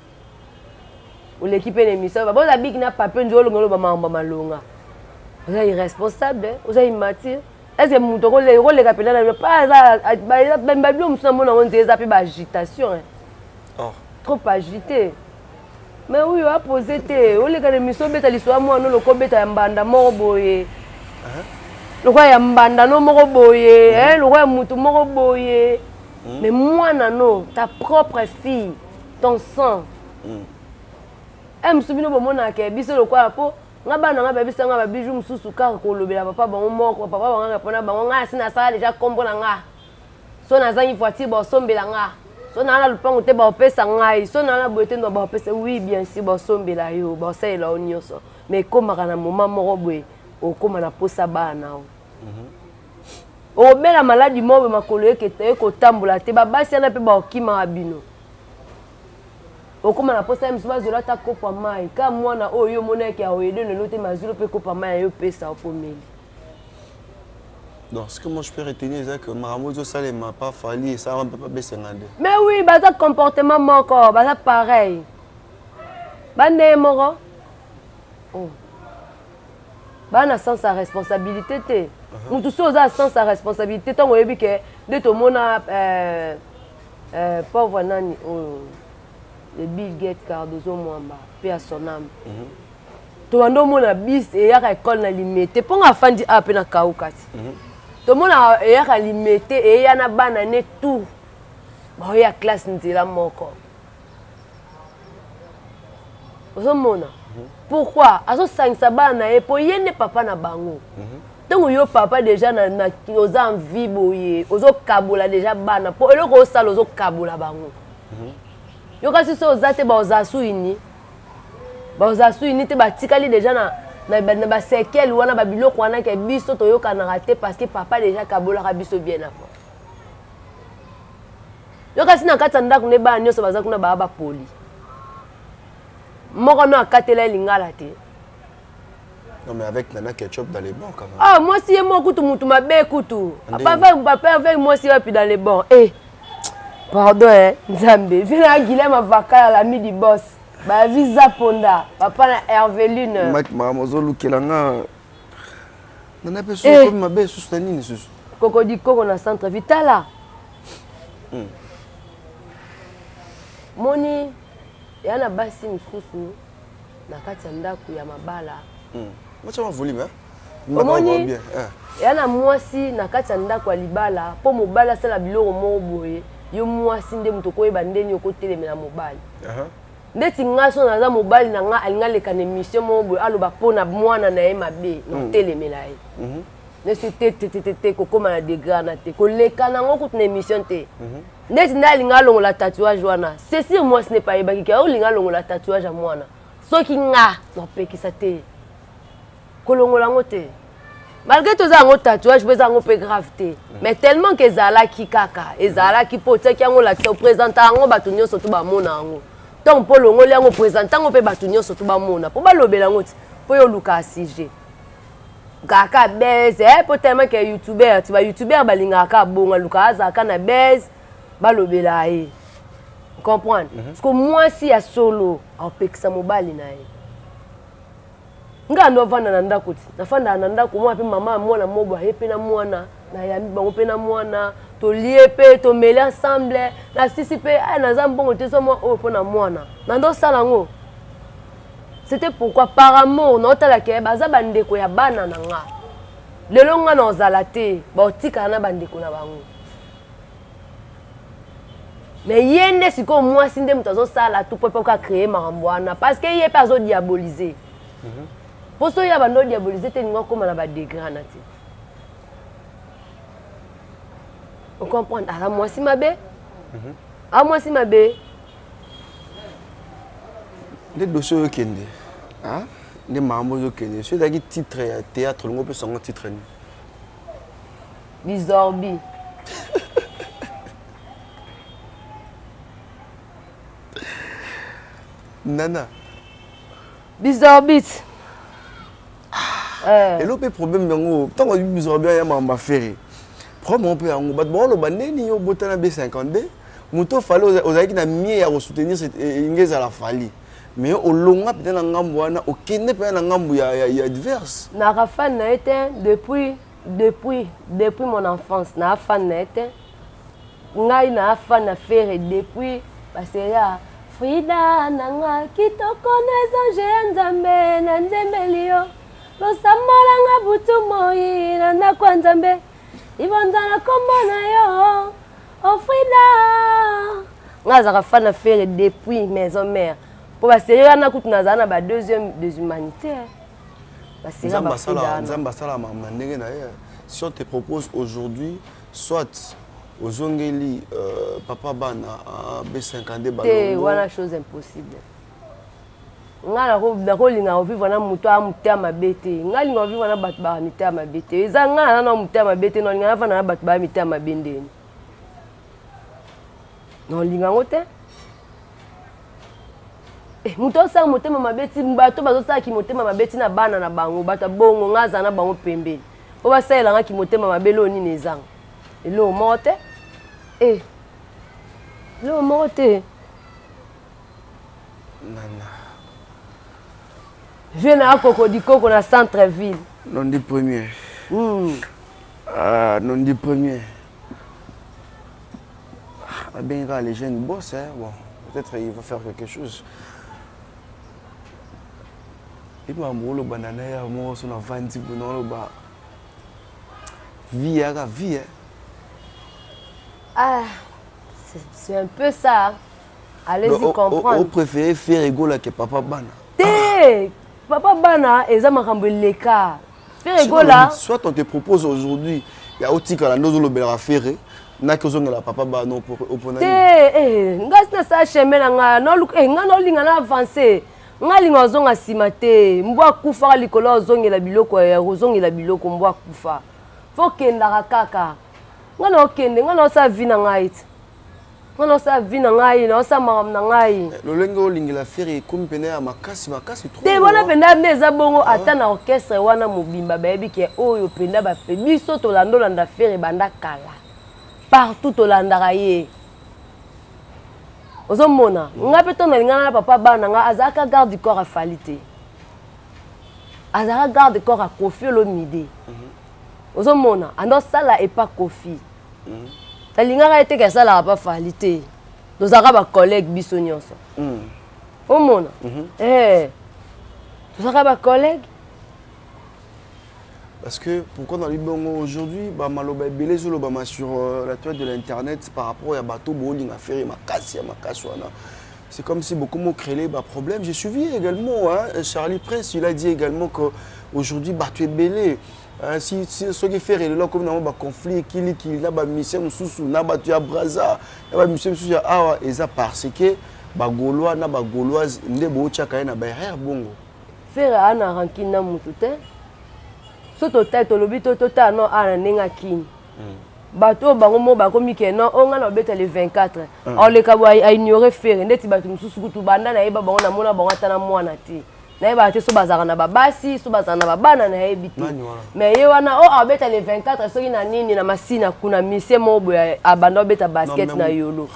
Ou l'équipe ennemie ça va bon la big na papier njolo ngolo ba mamba malonga. Vous êtes irresponsable, vous êtes immature. est-ce que muto ko le kapena na pas ça ba bio musuna mona on des agitation oh trop agité mais oui on a posé te o le ka miso beta liswa mo no loko beta ya mbanda moko boye loko ya mbanda no moko boye loko ya mutu moko boye mais moi non ta propre fille ton sang msubino bomona ke biso loko apo nga bana nga babisa nga babiju mususu kaka kolobela papa bango moko papa banga pona bango nga sina sala déjà comprendre nga so na zangi voiture ba sombela nga so na la lupango te ba opesa ngai so na la boete ndo ba opesa oui bien sûr ba sombela yo ba sala onyoso mais komaka na moment moko boye okoma na posa bana o bela maladi mobe makolo ekete ko tambola te ba basi na pe ba okima abino okoma na posa msuba zola ta kopa mai ka mwana oyo moneke ya oyede ne lote mazulu pe kopa mai yo pesa opomeli. Donc ce que moi je peux retenir c'est que Maramozo Salé m'a pas fallu et ça on peut pas baisser ngande. Mais oui, bah ça comportement moko, bah ça pareil. Bande moko. Oh. Bah na sens sa responsabilité te. Mutu so za sens sa responsabilité tant oyebi ke de to mona pauvre nani le Bill Gates Cardozo Mwamba pe à son âme. To ando mona bis e ya ka école na limité ponga fandi ape na kaukati. To mona e ya ka limité e ya na bana ne tout. Ba ya classe nzela moko. Ozomona. Pourquoi? Aso sangisa bana e po yene papa na bango. Donc yo papa déjà na oza envie boye, ozo kabola déjà bana po eloko osala ozo kabola bango. Yo kasi so ozate ba ozasu ini. Ba ozasu ini te ba tikali déjà na ba sekel wana ba biloko wana ke biso to yo kana raté parce que papa déjà kabola ka biso bien avant. Yo kasi na katanda kune ba nyoso baza kuna ba poli. Moko no akatela lingala te. Non mais avec Nana Ketchup dans les bons quand même. Ah moi si moi kutu mutu mabe kutu. Papa avec moi si puis dans les bons. Eh. Pardon Nzambe. Vina Guilhem Avaka l'ami du boss. Ba visa ponda. Papa na Herveline. Mike Maramozo lukelanga. Nana pe so comme mabe sustanine susu. Koko di koko na centre Vitala. Moni yana basi msusu na kati ya ndaku ya mabala. Moi tu m'as voulu mais. Moni yana mwasi na kati ya ndaku ya libala po mobala sala biloko mo boye yo mwasi nde muto koyeba ndeni okotelemela mobali. Ndeti ngaso naza mobali na nga alinga leka na émission mo boye aloba pona mwana na ye mabe no telemela ye. Ne c'était kokoma na degrana te koleka nango kutu na émission te. Ndeti ndalinga longola tatouage wana. C'est sûr moi ce n'est pas yebaki ka olinga longola tatouage à mwana. Soki nga no pekisa te. Kolongola ngote. Malgré tout ça ngo tatouage pesa ngo pe grave te. Mais tellement que zala ki kaka, ezala ki pote ki ngo la te présenter ngo batu nyonso to ba mona ngo. Donc po longo le ngo présenter ngo pe batu nyonso to ba mona. Po ba lobela ngoti. Po yo luka asije. Kaka beze po tellement que youtubeur, tu vas youtubeur balinga ka bonga luka azaka na beze ba lobela ye. Comprendre? Parce que moi si ya solo, au pekisa mobali na ye. Nga ndo vana na ndako ti. Na fanda na ndako mo ape mama mwana mobo ayepe na mwana na yami bango pe na mwana to lié pe to mêler ensemble na sisi pe na zambongo te so mo o pona mwana. Na ndo sala ngo. C'était pourquoi par amour na otala ke baza bandeko ya bana na nga. Lelo nga na ozala te ba otika na bandeko na bango. Mais yende siko mwasi nde mutazo sala tout pour pas créer marambwana parce que yé pas zo diaboliser. Pour ça, il y a des diabolisés, il y a des dégradés. Vous comprenez? Alors, moi, si ma bé. Ah, moi, si ma bé. Les dossiers au Kende. Les mamans au Kende. Ceux qui titre théâtre, on peut s'en titre. Bizorbi. Nana. Bizorbit. Et l'autre problème, tant qu'on a eu besoin de m'a fait. Problème, on peut en battre. Bon, le bandé, il y a un bouton B52. Mouton fallait aux aïeux qui n'a mis à soutenir cette ingénieur à la fali. Mais au long, peut-être en Gambouana, au Kenya, peut-être en Gambou, il y a diverses. Narafan n'a été depuis depuis mon enfance na fan net ngai na fan na faire depuis baseria Frida nanga kitoko neza je nzambe na nzemelio losamola nga butu moi na ndako nzambe ibonza na kombo na yo oh Frida nga za fan na faire depuis maison mère pour baseria na kutu nazana ba deuxième des humanités. Si on te propose aujourd'hui, soit aux Zongeli, Papa Bana, B50 Balongo. C'est une chose impossible. Nga na kolinga vivre na muto a mutema bete. Nga linga vivre na batu ba mitema bete. Eza nga na mutema bete no linga na batu ba mitema bendeni. Non linga ngote. Muto sa motema mabeti bato bazosala ki motema mabeti na bana na bango bata bongo ngaza na bango pembeni po basala nga ki motema mabelo ni nezanga elo mote lo mote nana je na koko di koko na centre ville non di premier non di premier bien les jeunes boss hein bon peut-être il va faire quelque chose. Et puis, je banana ya mo so na vandi bono ba vie à vie. Ah, c'est un peu ça. Allez-y comprendre. Vous préférez faire rigolo que Papa Bana. Papa Bana eza makambo leka. Faire rigolo. Soit on te propose aujourd'hui, il y a autre que la nozo lo bela faire. Na que zonga la Papa Bana pour opponent. Ngas na sa chemin nga no nga no linga na avancer. Nga linga ozonga sima te mbwa kufa likolo ozongela biloko ya ozongela biloko mbwa kufa fo kenda kaka nga no kende nga no sa vina ngai nga no sa vina ngai no sa mam na ngai lolenge olingela fere comme pene ya makasi trop te bona penda meza bongo ata na orchestre wana mobimba bayebi ke oyo penda ba biso to landa fere banda kala partout to landa ye Ozomona, nga peto na lingana na Papa Bana nga azaka garde du corps à Falite. Azaka garde du corps à Kofi Olomide. Ozomona, ando sala et pas Kofi. Ta lingana ete ka sala pas Falite. Dozaka ba collègue biso nyonso. Omona. Dozaka ba collègue. Parce que pourquoi dans les bons aujourd'hui, bah maloba belé sur la toile de l'internet par rapport à bateau bowling à faire ma casse c'est comme si beaucoup m'ont créé des problèmes. J'ai suivi également Charlie Prince, il a dit également que aujourd'hui bateau est belé. Si ce qui fait là comme dans un conflit qui là ba mission sous na bateau à Braza, ba mission sous ah et ça parce que ba gaulois na ba gauloise ndebo chaka na ba her bongo. Faire ana rankina mutute. Soto tête lobi tota non ana nenga king bato bango mo ba komi ke non on nga beta le 24 on le kabo a ignorer faire ndeti bato mususu kutu banda na yeba bango na mona bango atana mwana te na yeba te so bazaka na babasi so bazaka na babana na yebiti mais ye wana o beta le 24 soki na nini na masina kuna mise mobo abanda beta basket na yolo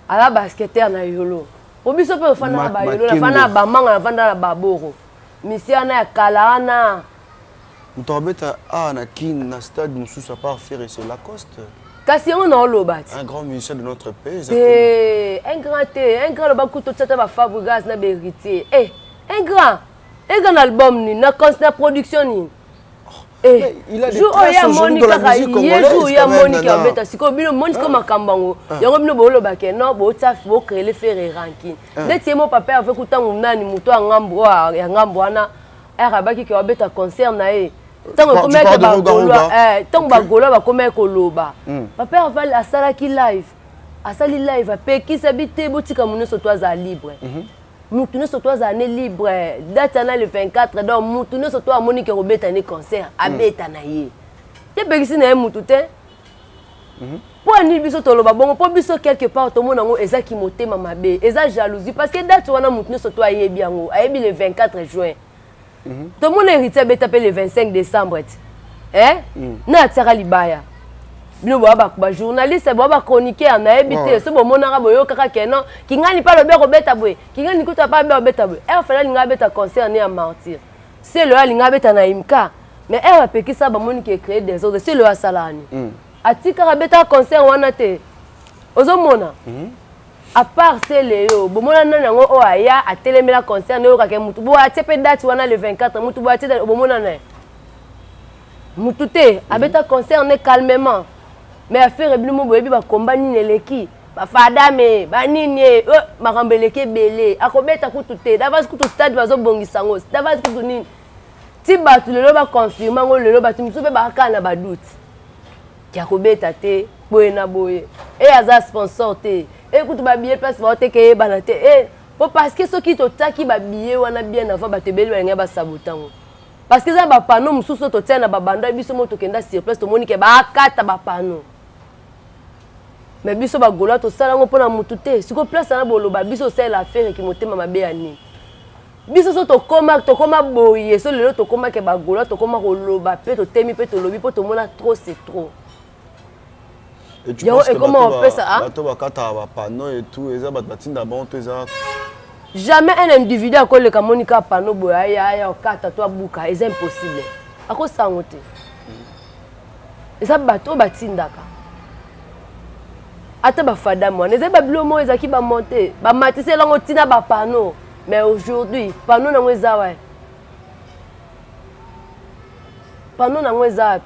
ala basketeur na yolo obiso pe ofana na ba yolo na fana ba manga na fanda na baboro mise ana ya kalana. Nous avons na kin na stade mususu à part faire c'est Lacoste. Kasi on a lobat. Un grand musicien de notre pays. Un grand lobat kuto tata ba Fabregas na héritier. Un grand album ni na production ni. Il a des traces aujourd'hui dans la musique congolaise. Il y a Monica beta siko bino Monica makambango. Yango bino bo loba ke non bo taf bo créer les faire ranking. Ndeti mo papa avec kutangu nani muto ngambo ya ngambo ana. Rabaki ke beta concert na e. Tant que ba comme koloba papa va la sala ki live asali live pe ki sabite botika muno soto za libre mutuno soto za ne libre date na le 24 donc mutuno soto a Monique Robeta ne concert abeta na ye te pekisi na mutu te pour ni biso to loba bongo po biso quelque part to mona ngo ezaki motema mabe eza jalousie parce que date wana mutuno soto ayebi yango ayebi le 24 juin. Tout le monde héritier beta le 25 décembre. Na tsaka libaya. Bino ba journaliste ba chroniqueur na ebité so bo monaka boyo kaka kenon kingani pa lobe robeta boy kingani kuta pa be robeta boy fallait linga beta concert ni à mentir c'est le linga beta na imka mais elle a péqué ça, bamoni qui créé des ordres. C'est le Asalani. Atika rabeta concert wanate. Ozomona. À part c'est Léo, bomona nanango o aya a télémela concert ne okake mutu. Bo atepe date wana le 24 mutu bo atete bomona na. Mutute abeta concert ne calmement. Mais affaire ebili mo boyebi ba combat ni neleki. Ba fada me ba nini makambeleke belé. Akobeta kutute. Davas kutu stade bazo bongisango. Davas kutu nini. Ti batu lelo ba confirmer ngo lelo batu misupe ba kana ba doute. Ki akobeta te boye na boye. Et aza sponsor te. Et écoute ba billet place ba te ke ba na te. Et parce que ceux qui to taki ba billet wana bien avant ba te beli ba nga ba sabotango. Parce que ça ba panneau mususu to tia na ba banda biso mo to kenda sur place to moni ke ba kata ba panneau. Mais biso ba gola to sala ngo pona mutu te. Siko place na boloba biso c'est l'affaire qui motema mabe ani. Biso so to koma boye so lelo to koma ke ba gola to koma ko loba pe to temi pe to lobi po to mona trop c'est trop. Et tu penses que comment on fait ça? Et tout, jamais un individu a collé comme Monica Pano boya kata toi buka, c'est impossible. À cause ça on te. Et ça bateau batindaka. Ata ba fada moi, les ba blomo ezaki ba monter, ba matise lango tina ba pano. Mais aujourd'hui, pano na ngweza wa. Pano na ngweza.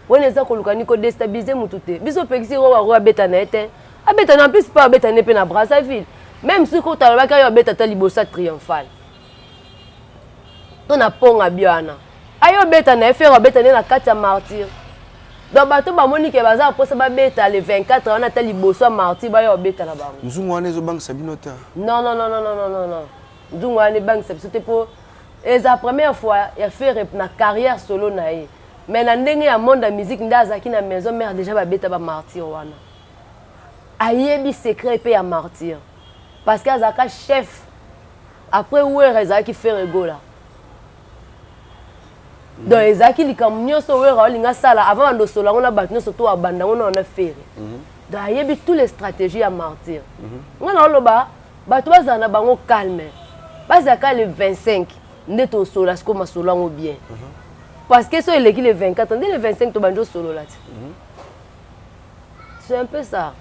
On les a colocés pour déstabiliser mon tout. Biso pexi wa beta na ete. A beta na plus pas beta ne pe na Brazzaville. Même si ko tala ka yo beta ta libosa triomphal. Ton na ponga biana. Ayo beta na faire beta na kati ya martyr. Donc bato ba monique baza pour ça ba beta le 24 on a ta libosa martyr ba yo beta na bango. Nzungwane zo bank sabinota. Non. Nzungwane bank c'était pour et la première fois il a fait na carrière solo na ye. Mais dans le monde de la musique, dans la maison, mère déjà ba martyr wana. Ayebi secret pe ya martyr. Parce que azaka chef. Après où est qui fait rigola. Donc ezaki likam nyoso wera linga sala avant de sola on a battu surtout à banda on a fait. Donc ayebi toutes les stratégies à martyr. On a loba bato bazana bango calme. Bazaka le 25 ndeto sola sko masola ngo bien. Parce que ça, il est le 24, on dit le 25, tu vas solo là. C'est un peu ça.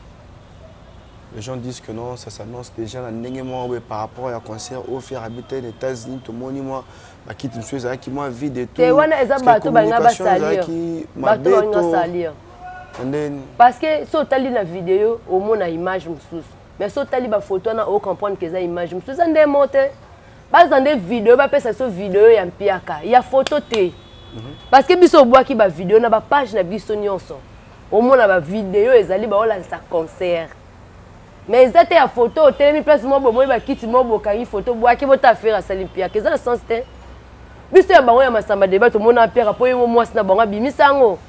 Les gens disent que non, ça s'annonce déjà par rapport à un concert au faire habiter les États-Unis, tout le monde, moi, qui te suis qui m'a vide et tout. Parce que si tu as la vidéo, au moins la image, mais si tu as la photo, on comprend que c'est une image. C'est un monté. Dans des vidéos, vidéo, il y a photo. Parce que biso bois qui ba vidéo na ba page na biso nyonso. Au moins na ba vidéo ezali ba ola sa concert. Mais ezate ya photo telemi place mo bomo ba kiti mo bokangi photo bois ki bota faire à Olympia. Que ça le sens te. Biso ya bango ya masamba débat to mona père po yo mwasi na bango bimisango.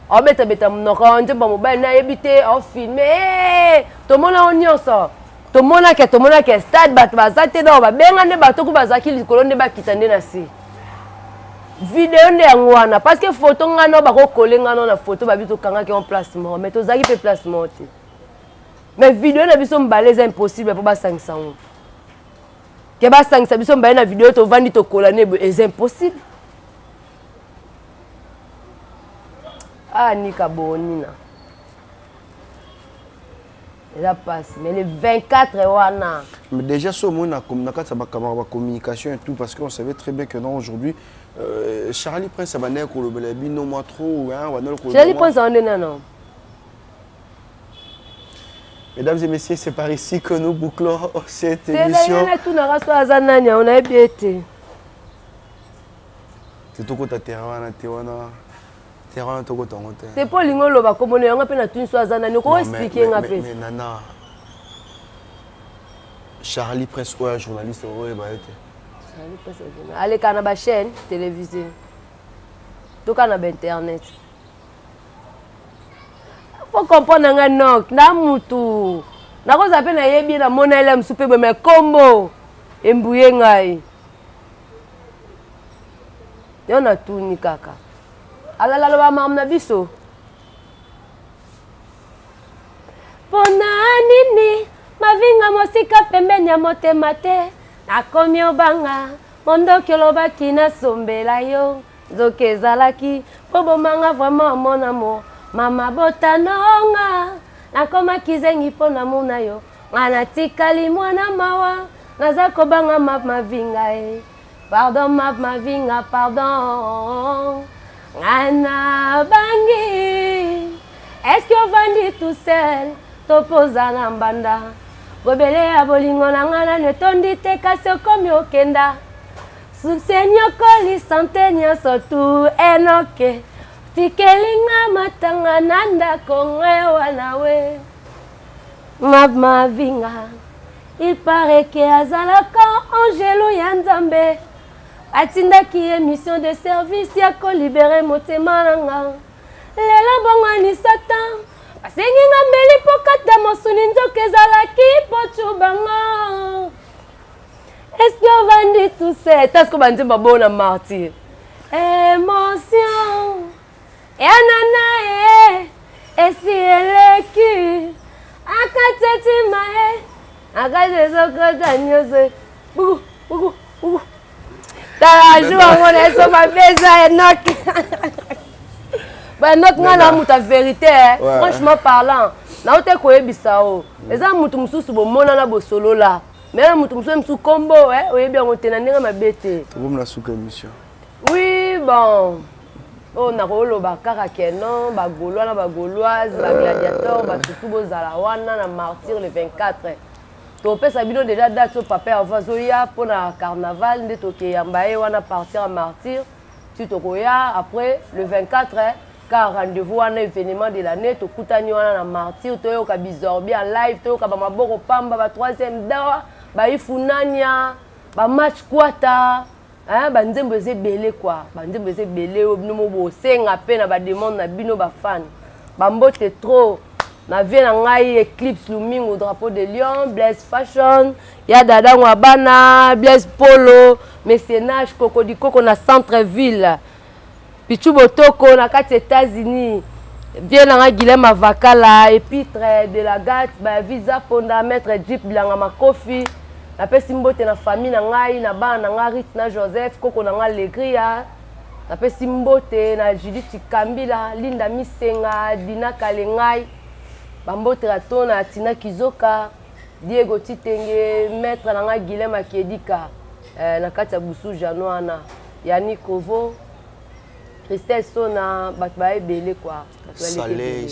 O beta mnoko nje ba mobile na yebite o filmer. To mona nyonso. To mona ke stade bat bazate do ba benga ne bato ku bazaki likolo ne ba kitande na si. Vidéo ne ngwana parce que photo ngano ba ko coller ngano na photo ba biso kanga ki en placement mais to zaki pe placement te mais vidéo na biso mbalaise impossible pour ba sangisa ngo ke ba sangisa biso mbalaise na vidéo to vandi to coller ne est impossible ni kabonina ça passe mais le 24 wana mais déjà ce monde a communication et tout parce qu'on savait très bien que non aujourd'hui Charlie Prince a bané ko le bino moi trop Charlie Prince on est non. Mesdames et messieurs, c'est par ici que nous bouclons cette émission. On a bien été. C'est tout côté terrain terrain tout côté. C'est pas l'ingolo ba comme on est on a peine tout soit zanani ko expliquer ngape. Mais nana Charlie Prince quoi journaliste ouais ba été. Allez, quand on a une chaîne télévisée, tout quand on a internet. Il faut comprendre que non, namutu. Na ko zape na yebi na mona ele msupe be me combo embuye ngai. Yo na tu ni kaka. Alala lo ba mam na biso. Pona nini mavinga mosika pembeni ya motema te. Nakomi obanga mondo kiloba kina sombela yo Zoke zalaki, pobo manga vraiment mon amour. Mama botanonga, nakoma kizengi pona muna yo. Ngana tikali mwana mawa, naza kobanga ma vinga e. Pardon ma vinga, pardon. Ngana bangi, est-ce qu'on vandi tout seul? Topoza na mbanda. Gobele ya bolingo na ngana netondi te kasi okomi okenda. Susenyokoli sante nyonso tu enoke. Tikelinga matanga nanda kongwe wanawe. Ma vinga. Il paraît que azalaka angelo ya nzambe. Atindaki émission de service ya ko libérer motema nanga. Lelo bongwani satan. Asenginga mbeli pokata mosuni nzoka ezalaki pochubanga. Est-ce qu'on vendit tout ça? Est-ce qu'on vendit ma bonne martyr? Émotion. Et anana et si elle est qui? Akateti mae. Akateti sokota nyose. Bougou. T'as la joue à mon esso ma beza Enoch. Bah Enoch ngana muta vérité. Franchement parlant, na ote koyebisa o. Eza mutu mususu bo mona na bo solo là. Mais mutu mususu combo oyebi ngo tena ndenge mabete. Tobom la souka émission. Oui, bon. Oh, na rolo ba kaka kenon, ba gaulois na ba gauloise, ba gladiateur, ba surtout bo zalawana na martyr le 24. To pesa bino déjà date au papa avazoya pour na carnaval nde to ke yambaye wana partir à martyr. Tu to koya après le 24 car rendez-vous wana événement de l'année to kutani wana na martyr to yo ka bizorbi en live to ka ba maboko pamba ba 3e dawa ba ifunanya ba match kwata. Hein, banzembo eze belé quoi. Banzembo eze belé obino bo senga pe na ba demande na bino ba fan. Bambote trop. Na vie na ngai Eclipse Lumingo au drapeau de Lyon, Blaise Fashion, ya dada ngwabana, Blaise Polo, Mécénage Coco di Coco na centre-ville. Pichu Botoko na kati États-Unis. Bien na Guilhem Avakala, épître de la Gate, ba visa ponda maître Jeep Blanga Makofi. Na pesi mbote na famille na ngai na bana na ngai Rit na Joseph Koko na ngai Legria. Na pesi mbote na Judith Kambila, Linda Misenga, Dina Kalengai. Bambote rato na Tina Kizoka, Diego Titenge, maître na ngai Guilhem Akedika. Na kati ya busu Janoana, Yannick Kovo, Christelle Sona, batbaye belé quoi. Salé.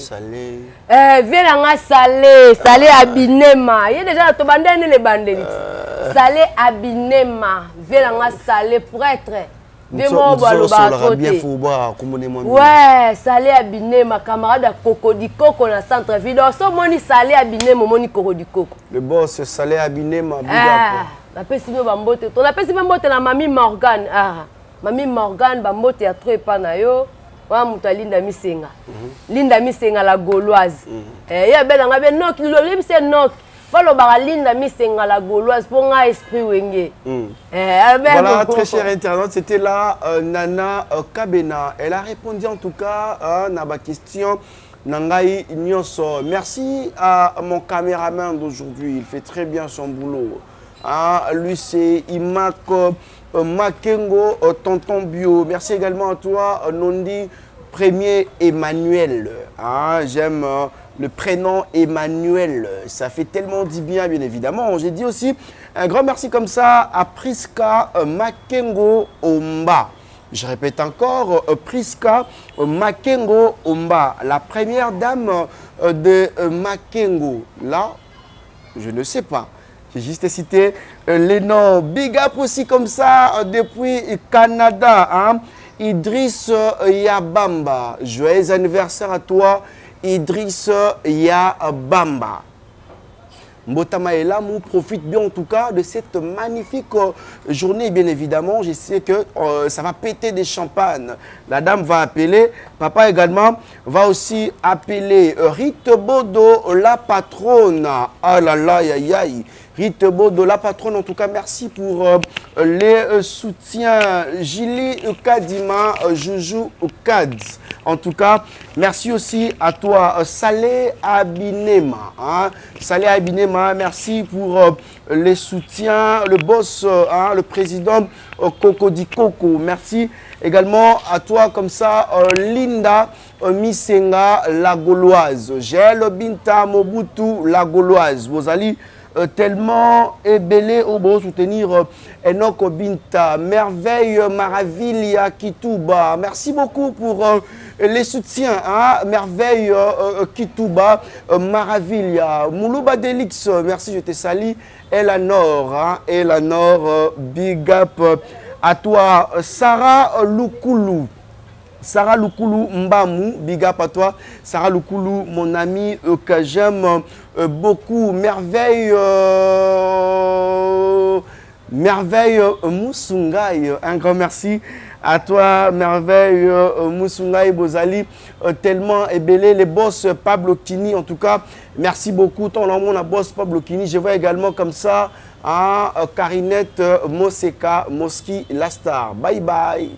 Viens nga salé abinema. Il y a déjà to bandene les bandelites. Salé abinema, viens nga salé pour être. Viens moi baloba côté. Ouais, salé abinema camarade Coco di Coco na centre ville. So moni salé abinema moni Coco di Coco. Le boss salé abinema na pesi bo bambote. To na pesi bambote na Mami Morgan. Mami Morgan bambote ya trop epa na yo. Wa muta Linda Misenga. Linda Misenga la gauloise. Ya bela nga be nok lo libse nok. Falo ba Linda Misenga la gauloise pour nga esprit wenge. Voilà, très chers internautes, c'était là Nana Kabena. Elle a répondu en tout cas à ma question. Nangai Nyonso. Merci à mon caméraman d'aujourd'hui. Il fait très bien son boulot. Lui c'est Imako Makengo, tonton Bio. Merci également à toi, Nondi Premier Emmanuel. J'aime le prénom Emmanuel. Ça fait tellement du bien, bien évidemment. J'ai dit aussi un grand merci comme ça à Priska Makengo Omba. Je répète encore, Priska Makengo Omba, la première dame de Makengo. Là, je ne sais pas. J'ai juste cité les noms. Big up aussi comme ça depuis Canada. Idriss Yabamba. Joyeux anniversaire à toi, Idriss Yabamba. Mbotama est là, nous profite bien en tout cas de cette magnifique journée. Bien évidemment, je sais que ça va péter des champagnes. La dame va appeler, papa également va aussi appeler Rite Bodo, la patronne. Ah là là, aïe aïe. Ritebo de la patronne, en tout cas, merci pour les soutiens. Gili Kadima, Joujou Kad. En tout cas, merci aussi à toi, Saleh Abinema. Hein. Saleh Abinema, merci pour les soutiens. Le boss, le président Cocody Coco. Merci également à toi, comme ça, Linda Misenga, la Gauloise. Gel Binta Mobutu, la Gauloise. Vous allez tellement ébélé au beau soutenir Enoch Binta, Merveille Maravilia Kitouba. Merci beaucoup pour les soutiens. Hein? Merveille Kitouba, Maravilia. Moulouba Delix, merci, je te salue. Elanor, hein? Elanor, big up à toi. Sarah Loukoulou. Sarah Loukoulou Mbamou, big up à toi. Sarah Loukoulou, mon ami que j'aime beaucoup. Merveille, Merveille Moussoungaï. Un grand merci à toi, Merveille Moussoungaï Bozali. Tellement ébélé, les boss Pablo Kini. En tout cas, merci beaucoup. Ton nom, la boss Pablo Kini. Je vois également comme ça Karinette Moseka Moski, la star. Bye bye.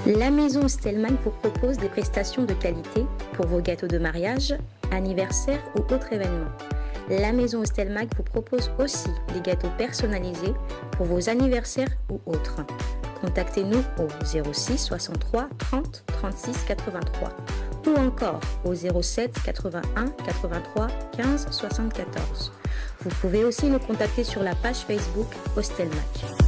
La maison Stelman vous propose des prestations de qualité pour vos gâteaux de mariage, anniversaire ou autres événements. La maison Stelmag vous propose aussi des gâteaux personnalisés pour vos anniversaires ou autres. Contactez-nous au 06 63 30 36 83 ou encore au 07 81 83 15 74. Vous pouvez aussi nous contacter sur la page Facebook Hostelmac.